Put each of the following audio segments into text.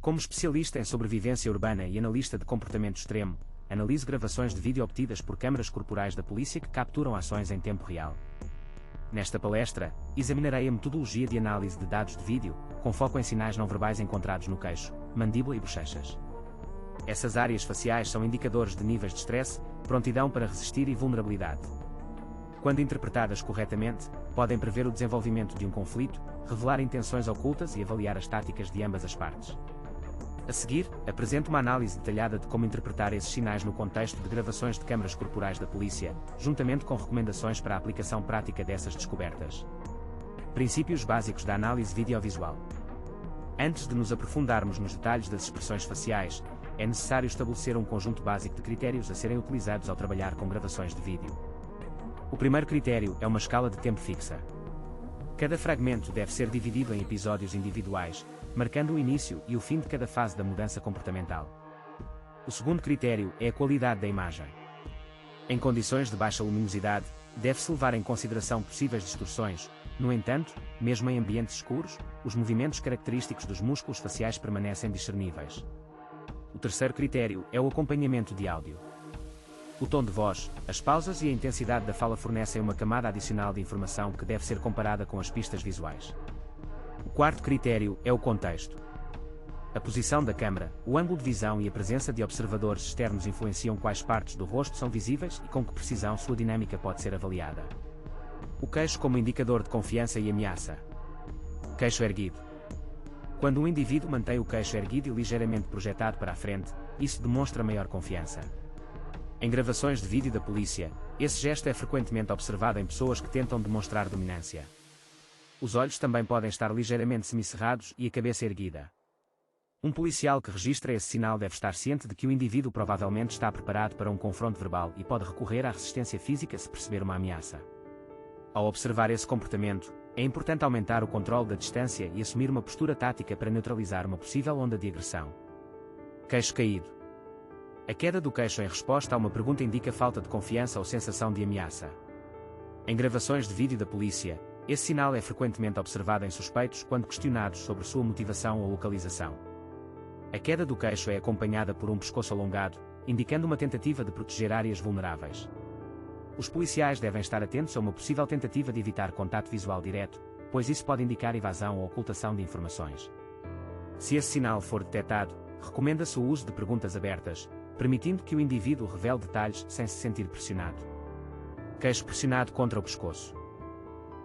Como especialista em sobrevivência urbana e analista de comportamento extremo, analiso gravações de vídeo obtidas por câmaras corporais da polícia que capturam ações em tempo real. Nesta palestra, examinarei a metodologia de análise de dados de vídeo, com foco em sinais não verbais encontrados no queixo, mandíbula e bochechas. Essas áreas faciais são indicadores de níveis de stress, prontidão para resistir e vulnerabilidade. Quando interpretadas corretamente, podem prever o desenvolvimento de um conflito, revelar intenções ocultas e avaliar as táticas de ambas as partes. A seguir, apresento uma análise detalhada de como interpretar esses sinais no contexto de gravações de câmaras corporais da polícia, juntamente com recomendações para a aplicação prática dessas descobertas. Princípios básicos da análise videovisual. Antes de nos aprofundarmos nos detalhes das expressões faciais, é necessário estabelecer um conjunto básico de critérios a serem utilizados ao trabalhar com gravações de vídeo. O primeiro critério é uma escala de tempo fixa. Cada fragmento deve ser dividido em episódios individuais, marcando o início e o fim de cada fase da mudança comportamental. O segundo critério é a qualidade da imagem. Em condições de baixa luminosidade, deve-se levar em consideração possíveis distorções. No entanto, mesmo em ambientes escuros, os movimentos característicos dos músculos faciais permanecem discerníveis. O terceiro critério é o acompanhamento de áudio. O tom de voz, as pausas e a intensidade da fala fornecem uma camada adicional de informação que deve ser comparada com as pistas visuais. O quarto critério é o contexto. A posição da câmara, o ângulo de visão e a presença de observadores externos influenciam quais partes do rosto são visíveis e com que precisão sua dinâmica pode ser avaliada. O queixo como indicador de confiança e ameaça. Queixo erguido. Quando um indivíduo mantém o queixo erguido e ligeiramente projetado para a frente, isso demonstra maior confiança. Em gravações de vídeo da polícia, esse gesto é frequentemente observado em pessoas que tentam demonstrar dominância. Os olhos também podem estar ligeiramente semicerrados e a cabeça erguida. Um policial que registra esse sinal deve estar ciente de que o indivíduo provavelmente está preparado para um confronto verbal e pode recorrer à resistência física se perceber uma ameaça. Ao observar esse comportamento, é importante aumentar o controle da distância e assumir uma postura tática para neutralizar uma possível onda de agressão. Queixo caído. A queda do queixo em resposta a uma pergunta indica falta de confiança ou sensação de ameaça. Em gravações de vídeo da polícia, esse sinal é frequentemente observado em suspeitos quando questionados sobre sua motivação ou localização. A queda do queixo é acompanhada por um pescoço alongado, indicando uma tentativa de proteger áreas vulneráveis. Os policiais devem estar atentos a uma possível tentativa de evitar contato visual direto, pois isso pode indicar evasão ou ocultação de informações. Se esse sinal for detectado, recomenda-se o uso de perguntas abertas, permitindo que o indivíduo revele detalhes sem se sentir pressionado. Queixo pressionado contra o pescoço.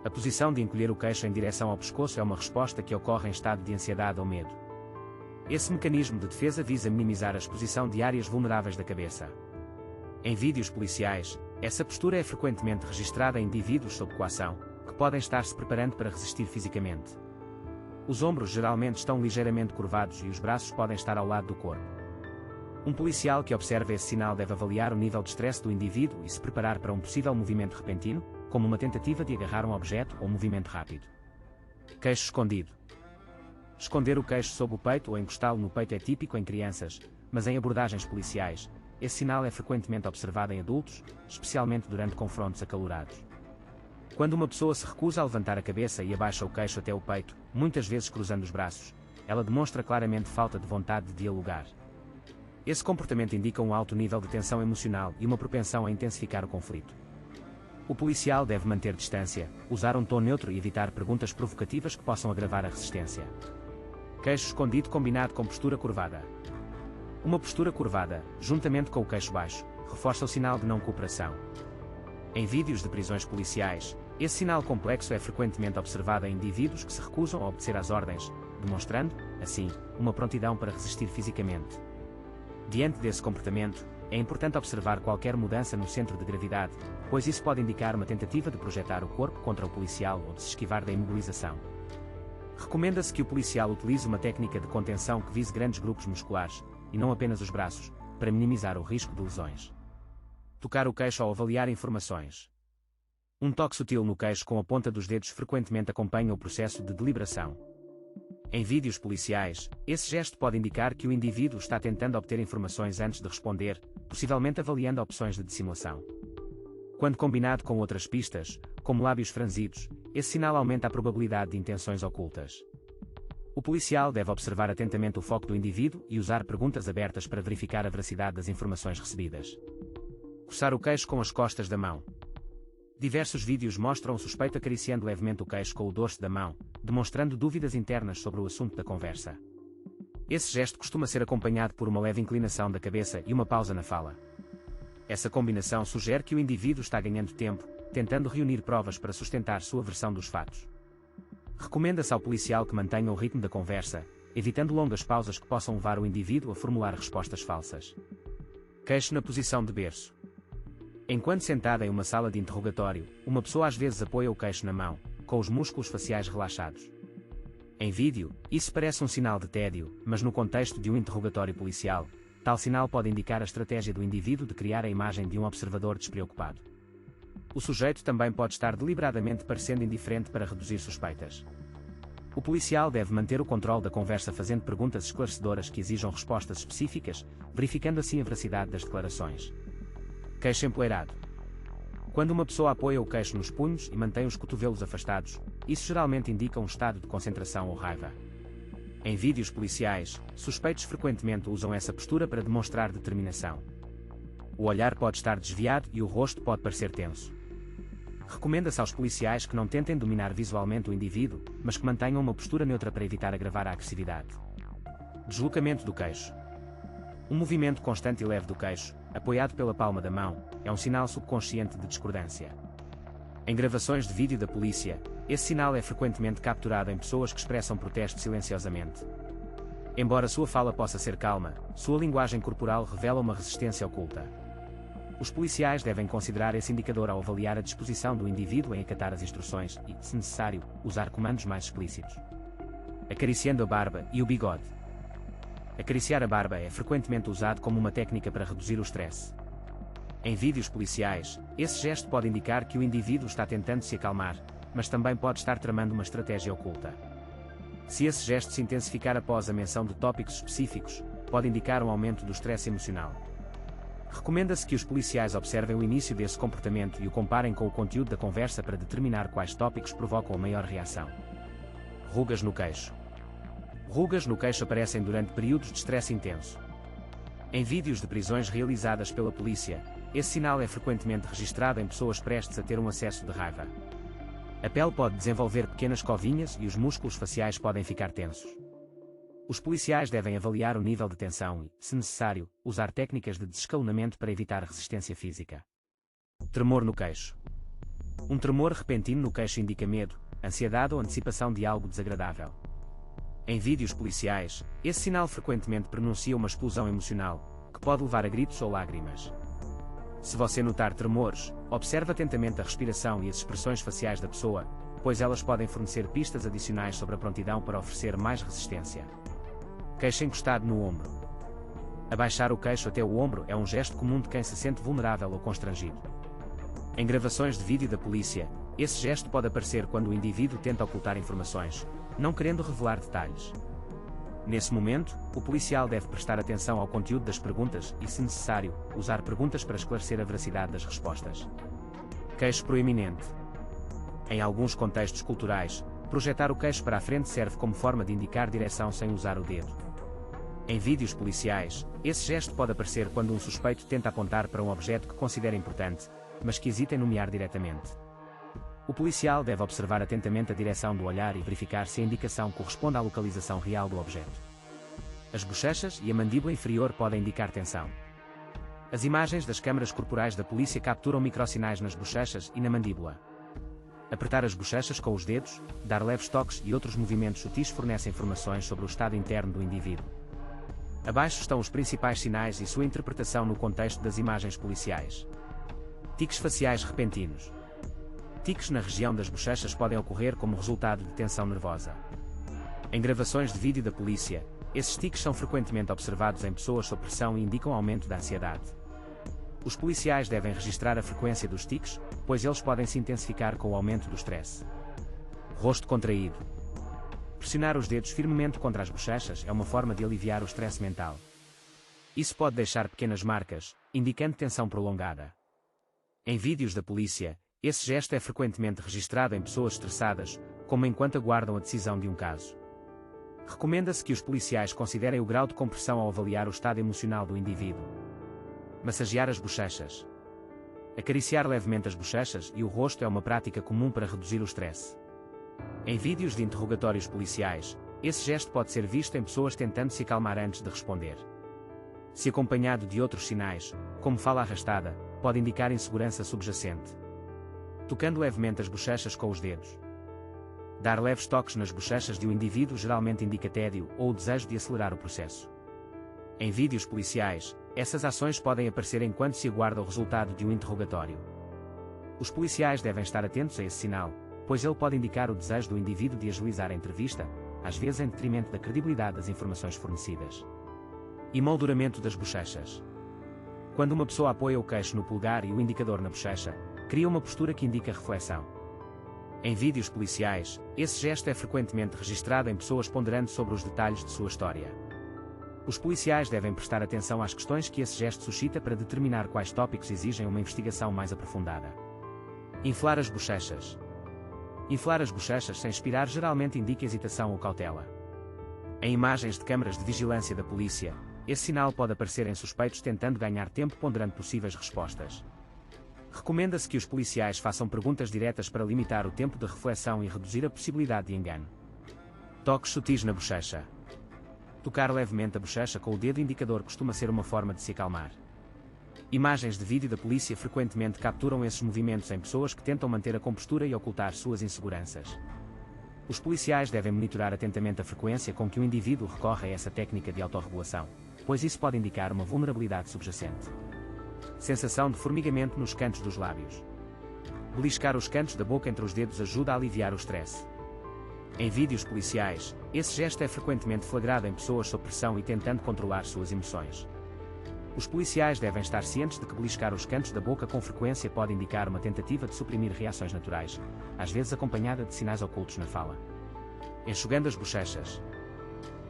A posição de encolher o queixo em direção ao pescoço é uma resposta que ocorre em estado de ansiedade ou medo. Esse mecanismo de defesa visa minimizar a exposição de áreas vulneráveis da cabeça. Em vídeos policiais, essa postura é frequentemente registrada em indivíduos sob coação, que podem estar se preparando para resistir fisicamente. Os ombros geralmente estão ligeiramente curvados e os braços podem estar ao lado do corpo. Um policial que observa esse sinal deve avaliar o nível de stress do indivíduo e se preparar para um possível movimento repentino, como uma tentativa de agarrar um objeto ou um movimento rápido. Queixo escondido. Esconder o queixo sob o peito ou encostá-lo no peito é típico em crianças, mas em abordagens policiais, esse sinal é frequentemente observado em adultos, especialmente durante confrontos acalorados. Quando uma pessoa se recusa a levantar a cabeça e abaixa o queixo até o peito, muitas vezes cruzando os braços, ela demonstra claramente falta de vontade de dialogar. Esse comportamento indica um alto nível de tensão emocional e uma propensão a intensificar o conflito. O policial deve manter distância, usar um tom neutro e evitar perguntas provocativas que possam agravar a resistência. Queixo escondido combinado com postura curvada. Uma postura curvada, juntamente com o queixo baixo, reforça o sinal de não cooperação. Em vídeos de prisões policiais, esse sinal complexo é frequentemente observado em indivíduos que se recusam a obedecer às ordens, demonstrando, assim, uma prontidão para resistir fisicamente. Diante desse comportamento, é importante observar qualquer mudança no centro de gravidade, pois isso pode indicar uma tentativa de projetar o corpo contra o policial ou de se esquivar da imobilização. Recomenda-se que o policial utilize uma técnica de contenção que vise grandes grupos musculares, e não apenas os braços, para minimizar o risco de lesões. Tocar o queixo ao avaliar informações. Um toque sutil no queixo com a ponta dos dedos frequentemente acompanha o processo de deliberação. Em vídeos policiais, esse gesto pode indicar que o indivíduo está tentando obter informações antes de responder, possivelmente avaliando opções de dissimulação. Quando combinado com outras pistas, como lábios franzidos, esse sinal aumenta a probabilidade de intenções ocultas. O policial deve observar atentamente o foco do indivíduo e usar perguntas abertas para verificar a veracidade das informações recebidas. Coçar o queixo com as costas da mão. Diversos vídeos mostram o suspeito acariciando levemente o queixo com o dorso da mão, demonstrando dúvidas internas sobre o assunto da conversa. Esse gesto costuma ser acompanhado por uma leve inclinação da cabeça e uma pausa na fala. Essa combinação sugere que o indivíduo está ganhando tempo, tentando reunir provas para sustentar sua versão dos fatos. Recomenda-se ao policial que mantenha o ritmo da conversa, evitando longas pausas que possam levar o indivíduo a formular respostas falsas. Queixo na posição de berço. Enquanto sentada em uma sala de interrogatório, uma pessoa às vezes apoia o queixo na mão, com os músculos faciais relaxados. Em vídeo, isso parece um sinal de tédio, mas no contexto de um interrogatório policial, tal sinal pode indicar a estratégia do indivíduo de criar a imagem de um observador despreocupado. O sujeito também pode estar deliberadamente parecendo indiferente para reduzir suspeitas. O policial deve manter o controle da conversa fazendo perguntas esclarecedoras que exijam respostas específicas, verificando assim a veracidade das declarações. Queixo empoeirado. Quando uma pessoa apoia o queixo nos punhos e mantém os cotovelos afastados, isso geralmente indica um estado de concentração ou raiva. Em vídeos policiais, suspeitos frequentemente usam essa postura para demonstrar determinação. O olhar pode estar desviado e o rosto pode parecer tenso. Recomenda-se aos policiais que não tentem dominar visualmente o indivíduo, mas que mantenham uma postura neutra para evitar agravar a agressividade. Deslocamento do queixo. Um movimento constante e leve do queixo, apoiado pela palma da mão, é um sinal subconsciente de discordância. Em gravações de vídeo da polícia, esse sinal é frequentemente capturado em pessoas que expressam protesto silenciosamente. Embora sua fala possa ser calma, sua linguagem corporal revela uma resistência oculta. Os policiais devem considerar esse indicador ao avaliar a disposição do indivíduo em acatar as instruções e, se necessário, usar comandos mais explícitos. Acariciando a barba e o bigode. Acariciar a barba é frequentemente usado como uma técnica para reduzir o stress. Em vídeos policiais, esse gesto pode indicar que o indivíduo está tentando se acalmar, mas também pode estar tramando uma estratégia oculta. Se esse gesto se intensificar após a menção de tópicos específicos, pode indicar um aumento do stress emocional. Recomenda-se que os policiais observem o início desse comportamento e o comparem com o conteúdo da conversa para determinar quais tópicos provocam a maior reação. Rugas no queixo. Rugas no queixo aparecem durante períodos de estresse intenso. Em vídeos de prisões realizadas pela polícia, esse sinal é frequentemente registrado em pessoas prestes a ter um acesso de raiva. A pele pode desenvolver pequenas covinhas e os músculos faciais podem ficar tensos. Os policiais devem avaliar o nível de tensão e, se necessário, usar técnicas de desescalonamento para evitar resistência física. Tremor no queixo. Um tremor repentino no queixo indica medo, ansiedade ou antecipação de algo desagradável. Em vídeos policiais, esse sinal frequentemente pronuncia uma explosão emocional, que pode levar a gritos ou lágrimas. Se você notar tremores, observe atentamente a respiração e as expressões faciais da pessoa, pois elas podem fornecer pistas adicionais sobre a prontidão para oferecer mais resistência. Queixo encostado no ombro. Abaixar o queixo até o ombro é um gesto comum de quem se sente vulnerável ou constrangido. Em gravações de vídeo da polícia, esse gesto pode aparecer quando o indivíduo tenta ocultar informações, não querendo revelar detalhes. Nesse momento, o policial deve prestar atenção ao conteúdo das perguntas e, se necessário, usar perguntas para esclarecer a veracidade das respostas. Queixo proeminente. Em alguns contextos culturais, projetar o queixo para a frente serve como forma de indicar direção sem usar o dedo. Em vídeos policiais, esse gesto pode aparecer quando um suspeito tenta apontar para um objeto que considera importante, mas que hesita em nomear diretamente. O policial deve observar atentamente a direção do olhar e verificar se a indicação corresponde à localização real do objeto. As bochechas e a mandíbula inferior podem indicar tensão. As imagens das câmaras corporais da polícia capturam microsinais nas bochechas e na mandíbula. Apertar as bochechas com os dedos, dar leves toques e outros movimentos sutis fornecem informações sobre o estado interno do indivíduo. Abaixo estão os principais sinais e sua interpretação no contexto das imagens policiais. Tiques faciais repentinos. Tiques na região das bochechas podem ocorrer como resultado de tensão nervosa. Em gravações de vídeo da polícia, esses tiques são frequentemente observados em pessoas sob pressão e indicam aumento da ansiedade. Os policiais devem registrar a frequência dos tiques, pois eles podem se intensificar com o aumento do stress. Rosto contraído. Pressionar os dedos firmemente contra as bochechas é uma forma de aliviar o stress mental. Isso pode deixar pequenas marcas, indicando tensão prolongada. Em vídeos da polícia, esse gesto é frequentemente registrado em pessoas estressadas, como enquanto aguardam a decisão de um caso. Recomenda-se que os policiais considerem o grau de compressão ao avaliar o estado emocional do indivíduo. Massagear as bochechas. Acariciar levemente as bochechas e o rosto é uma prática comum para reduzir o stress. Em vídeos de interrogatórios policiais, esse gesto pode ser visto em pessoas tentando se acalmar antes de responder. Se acompanhado de outros sinais, como fala arrastada, pode indicar insegurança subjacente. Tocando levemente as bochechas com os dedos. Dar leves toques nas bochechas de um indivíduo geralmente indica tédio ou o desejo de acelerar o processo. Em vídeos policiais, essas ações podem aparecer enquanto se aguarda o resultado de um interrogatório. Os policiais devem estar atentos a esse sinal, pois ele pode indicar o desejo do indivíduo de agilizar a entrevista, às vezes em detrimento da credibilidade das informações fornecidas. Emolduramento das bochechas. Quando uma pessoa apoia o queixo no polegar e o indicador na bochecha, cria uma postura que indica reflexão. Em vídeos policiais, esse gesto é frequentemente registrado em pessoas ponderando sobre os detalhes de sua história. Os policiais devem prestar atenção às questões que esse gesto suscita para determinar quais tópicos exigem uma investigação mais aprofundada. Inflar as bochechas. Inflar as bochechas sem expirar geralmente indica hesitação ou cautela. Em imagens de câmaras de vigilância da polícia, esse sinal pode aparecer em suspeitos tentando ganhar tempo ponderando possíveis respostas. Recomenda-se que os policiais façam perguntas diretas para limitar o tempo de reflexão e reduzir a possibilidade de engano. Toques sutis na bochecha. Tocar levemente a bochecha com o dedo indicador costuma ser uma forma de se acalmar. Imagens de vídeo da polícia frequentemente capturam esses movimentos em pessoas que tentam manter a compostura e ocultar suas inseguranças. Os policiais devem monitorar atentamente a frequência com que o indivíduo recorre a essa técnica de autorregulação, pois isso pode indicar uma vulnerabilidade subjacente. Sensação de formigamento nos cantos dos lábios. Beliscar os cantos da boca entre os dedos ajuda a aliviar o stress. Em vídeos policiais, esse gesto é frequentemente flagrado em pessoas sob pressão e tentando controlar suas emoções. Os policiais devem estar cientes de que beliscar os cantos da boca com frequência pode indicar uma tentativa de suprimir reações naturais, às vezes acompanhada de sinais ocultos na fala. Enxugando as bochechas.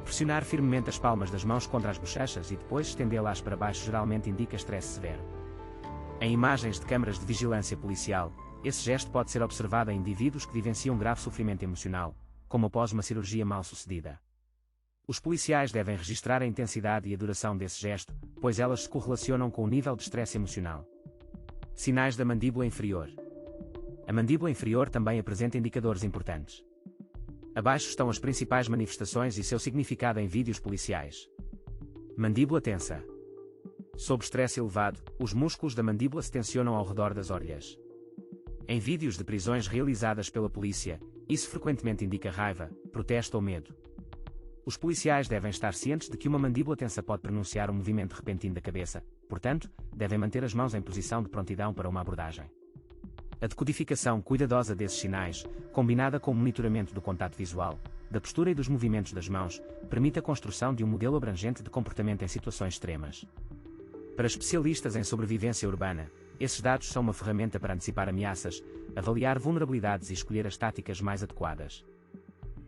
Pressionar firmemente as palmas das mãos contra as bochechas e depois estendê-las para baixo geralmente indica estresse severo. Em imagens de câmaras de vigilância policial, esse gesto pode ser observado em indivíduos que vivenciam grave sofrimento emocional, como após uma cirurgia mal-sucedida. Os policiais devem registrar a intensidade e a duração desse gesto, pois elas se correlacionam com o nível de estresse emocional. Sinais da mandíbula inferior. A mandíbula inferior também apresenta indicadores importantes. Abaixo estão as principais manifestações e seu significado em vídeos policiais. Mandíbula tensa. Sob estresse elevado, os músculos da mandíbula se tensionam ao redor das orelhas. Em vídeos de prisões realizadas pela polícia, isso frequentemente indica raiva, protesto ou medo. Os policiais devem estar cientes de que uma mandíbula tensa pode pronunciar um movimento repentino da cabeça, portanto, devem manter as mãos em posição de prontidão para uma abordagem. A decodificação cuidadosa desses sinais, combinada com o monitoramento do contato visual, da postura e dos movimentos das mãos, permite a construção de um modelo abrangente de comportamento em situações extremas. Para especialistas em sobrevivência urbana, esses dados são uma ferramenta para antecipar ameaças, avaliar vulnerabilidades e escolher as táticas mais adequadas.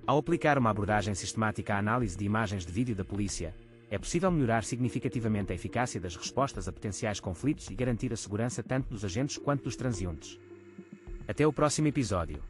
Ao aplicar uma abordagem sistemática à análise de imagens de vídeo da polícia, é possível melhorar significativamente a eficácia das respostas a potenciais conflitos e garantir a segurança tanto dos agentes quanto dos transeuntes. Até o próximo episódio.